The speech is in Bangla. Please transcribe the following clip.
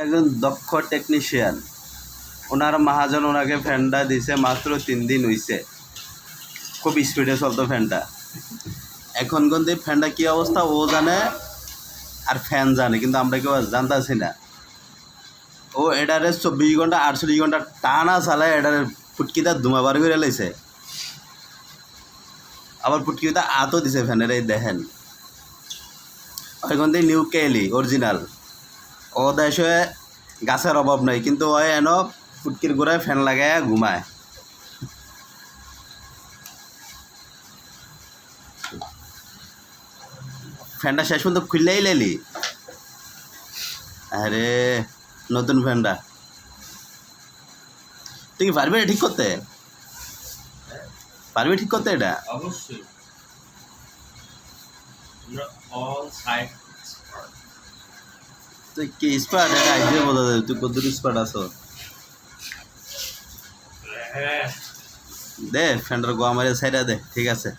একজন দক্ষ টেকনিশিয়ান, ওনার মহাজন ওনাকে ফ্যানটা দিছে মাত্র 3 দিন হইছে। খুব স্পিডে চলতো ফ্যানটা। এখন কিন্তু ফ্যানটা কী অবস্থা ও জানে আর ফ্যান জানে, কিন্তু আমরা কেউ জানতেছি না। ও এটারে 24 ঘন্টা 48 ঘন্টা টানা চালায়, এটারে ফুটকিটা ধুমা বার করে লাইছে। আবার ফুটকিটা আতও দিছে ফ্যানের, এই দেখেন। এখন নিউ কেলি অরিজিনাল। ও দেশে গাছের অভাব নাই, কিন্তু ও এন ফুটকির গোড়ায় ফ্যান লাগায় ঘুমায়। ফ্যানটা শেষ পর্যন্ত খুললেই লাইলি। আরে নতুন ফ্যানটা তুই কি পারবি ঠিক করতে? পারবি ঠিক করতে এটা? অবশ্যই। আমরা অল সাইড এক্সপার্ট। তুই কি স্পার্ট? এটা আইডিয়া বোঝা যায় তুই কত স্পার্ট আছো। দে ফ্যানটার গোয়া মারে সাইডা দে, ঠিক আছে।